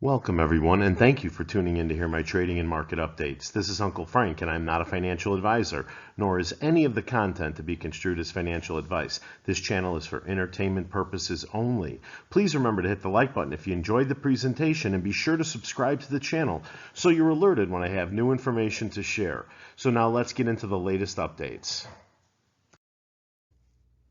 Welcome, everyone, and thank you for tuning in to hear my trading and market updates. This is Uncle Frank, and I'm not a financial advisor, nor is any of the content to be construed as financial advice. This channel is for entertainment purposes only. Please remember to hit the like button if you enjoyed the presentation, and be sure to subscribe to the channel so you're alerted when I have new information to share. So now let's get into the latest updates.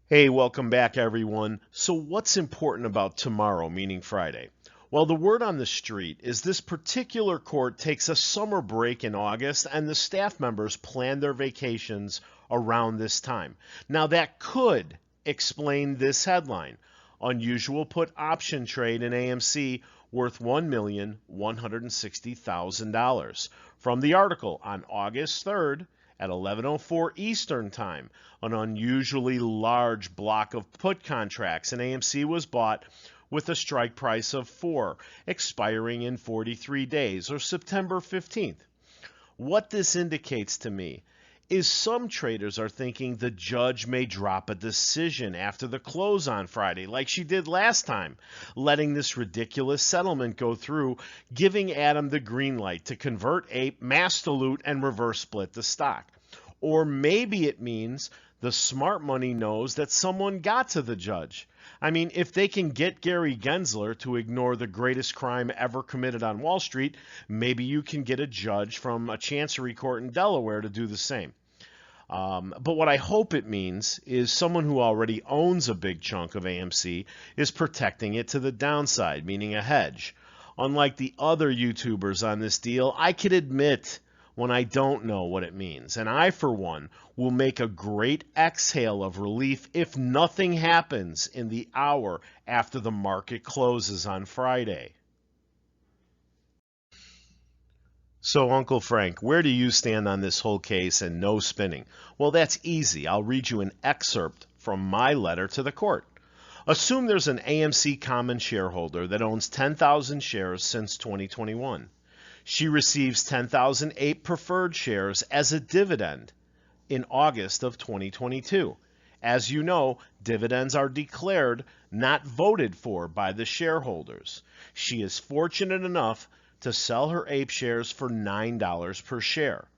Hey, welcome back, everyone. So what's important about tomorrow, meaning Friday? Well, the word on the street is this particular court takes a summer break in August, and the staff members plan their vacations around this time. Now, that could explain this headline: unusual put option trade in AMC worth $1,160,000. From the article on August 3rd at 11:04 Eastern Time, an unusually large block of put contracts in AMC was bought with a strike price of 4, expiring in 43 days, or September 15th. What this indicates to me is some traders are thinking the judge may drop a decision after the close on Friday, like she did last time, letting this ridiculous settlement go through, giving Adam the green light to convert Ape, mass dilute, and reverse split the stock. Or maybe it means the smart money knows that someone got to the judge. I mean, if they can get Gary Gensler to ignore the greatest crime ever committed on Wall Street, maybe you can get a judge from a chancery court in Delaware to do the same. But what I hope it means is someone who already owns a big chunk of AMC is protecting it to the downside, meaning a hedge. Unlike the other YouTubers on this deal, I can admit when I don't know what it means. And I, for one, will make a great exhale of relief if nothing happens in the hour after the market closes on Friday. So, Uncle Frank, where do you stand on this whole case and no spinning? Well, that's easy. I'll read you an excerpt from my letter to the court. Assume there's an AMC common shareholder that owns 10,000 shares since 2021. She receives 10,008 preferred shares as a dividend in August of 2022. As you know, dividends are declared, not voted for by the shareholders. She is fortunate enough to sell her Ape shares for $9 per share.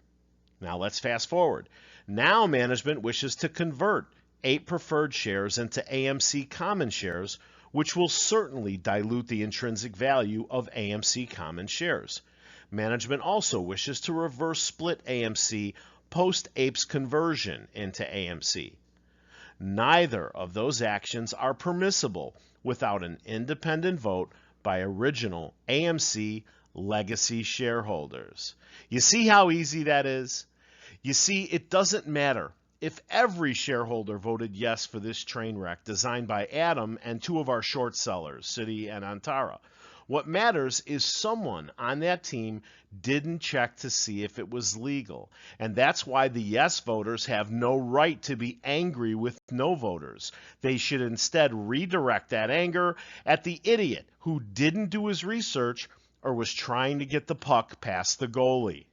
Now let's fast forward. Now management wishes to convert Ape preferred shares into AMC common shares, which will certainly dilute the intrinsic value of AMC common shares. Management also wishes to reverse split AMC post-Ape's conversion into AMC. Neither of those actions are permissible without an independent vote by original AMC legacy shareholders. You see how easy that is? You see, it doesn't matter if every shareholder voted yes for this train wreck designed by Adam and two of our short sellers, Citi and Antara. What matters is someone on that team didn't check to see if it was legal. And that's why the yes voters have no right to be angry with no voters. They should instead redirect that anger at the idiot who didn't do his research or was trying to get the puck past the goalie.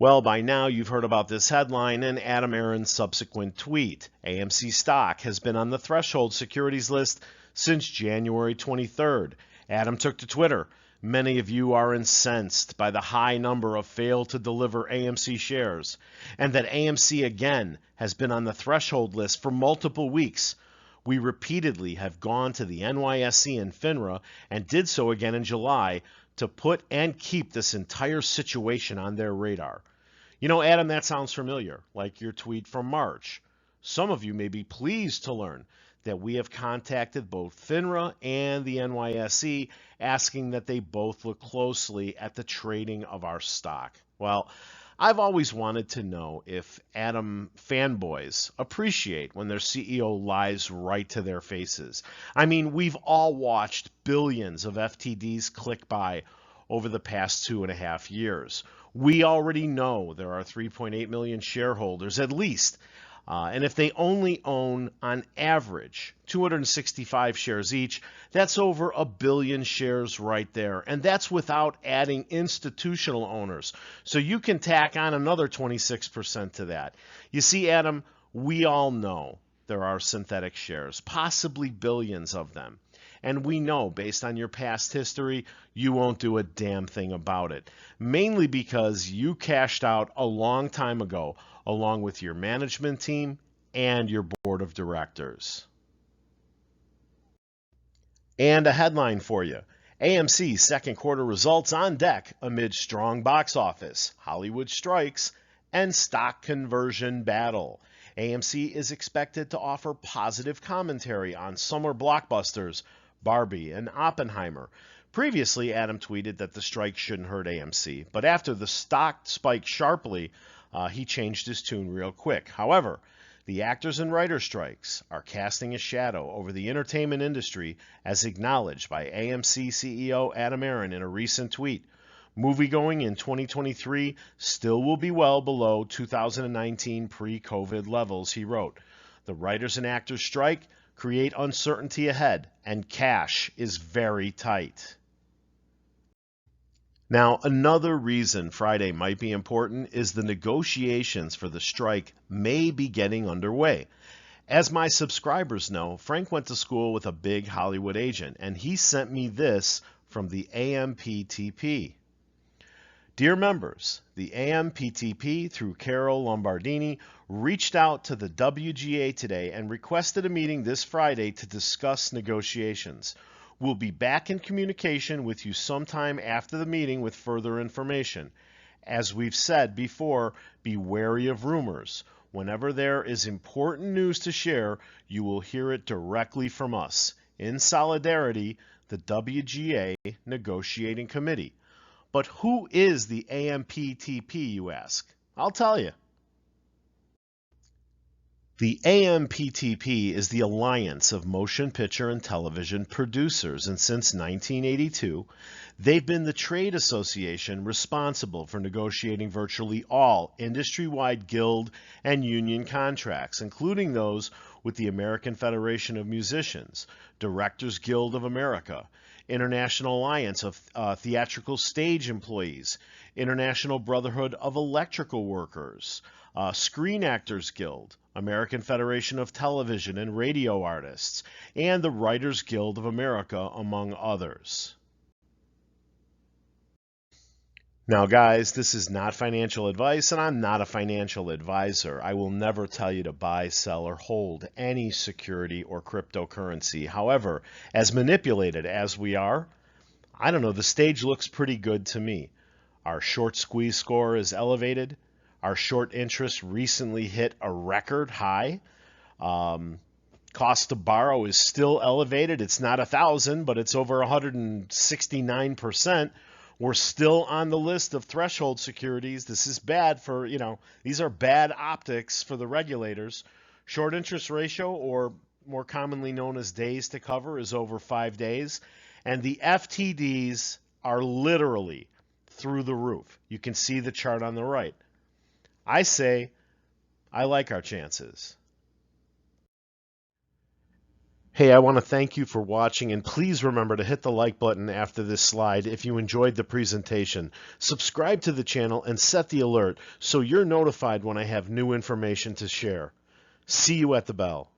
Well, by now you've heard about this headline and Adam Aron's subsequent tweet. AMC stock has been on the threshold securities list since January 23rd. Adam took to Twitter. Many of you are incensed by the high number of failed to deliver AMC shares, and that AMC again has been on the threshold list for multiple weeks. We repeatedly have gone to the NYSE and FINRA and did so again in July to put and keep this entire situation on their radar. You know, Adam, that sounds familiar, like your tweet from March. Some of you may be pleased to learn that we have contacted both FINRA and the NYSE, asking that they both look closely at the trading of our stock. Well, I've always wanted to know if Adam fanboys appreciate when their CEO lies right to their faces. I mean, we've all watched billions of FTDs click by over the past 2.5 years. We already know there are 3.8 million shareholders at least. And if they only own, on average, 265 shares each, that's over 1 billion shares right there. And that's without adding institutional owners. So you can tack on another 26% to that. You see, Adam, we all know there are synthetic shares, possibly billions of them. And we know, based on your past history, you won't do a damn thing about it. Mainly because you cashed out a long time ago, along with your management team and your board of directors. And a headline for you. AMC's second quarter results on deck amid strong box office, Hollywood strikes, and stock conversion battle. AMC is expected to offer positive commentary on summer blockbusters Barbie and Oppenheimer. Previously, Adam tweeted that the strike shouldn't hurt AMC, but after the stock spiked sharply, he changed his tune real quick. However, the actors and writers strikes are casting a shadow over the entertainment industry, as acknowledged by AMC CEO Adam Aron in a recent tweet. Moviegoing in 2023 still will be well below 2019 pre-COVID levels, he wrote. The writers and actors strike create uncertainty ahead, and cash is very tight. Now, another reason Friday might be important is the negotiations for the strike may be getting underway. As my subscribers know, Frank went to school with a big Hollywood agent, and he sent me this from the AMPTP. Dear members, the AMPTP, through Carol Lombardini, reached out to the WGA today and requested a meeting this Friday to discuss negotiations. We'll be back in communication with you sometime after the meeting with further information. As we've said before, be wary of rumors. Whenever there is important news to share, you will hear it directly from us. In solidarity, the WGA Negotiating Committee. But who is the AMPTP, you ask? I'll tell you. The AMPTP is the Alliance of Motion Picture and Television Producers, and since 1982, they've been the trade association responsible for negotiating virtually all industry-wide guild and union contracts, including those with the American Federation of Musicians, Directors Guild of America, International Alliance of Theatrical Stage Employees, International Brotherhood of Electrical Workers, Screen Actors Guild, American Federation of Television and Radio Artists, and the Writers Guild of America, among others. Now, guys, this is not financial advice, and I'm not a financial advisor. I will never tell you to buy, sell, or hold any security or cryptocurrency. However, as manipulated as we are, I don't know, the stage looks pretty good to me. Our short squeeze score is elevated. Our short interest recently hit a record high. Cost to borrow is still elevated. It's not 1,000, but it's over 169%. We're still on the list of threshold securities. This is bad for, these are bad optics for the regulators. Short interest ratio, or more commonly known as days to cover, is over 5 days. And the FTDs are literally through the roof. You can see the chart on the right. I say, I like our chances. Hey, I want to thank you for watching, and please remember to hit the like button after this slide if you enjoyed the presentation. Subscribe to the channel and set the alert so you're notified when I have new information to share. See you at the bell.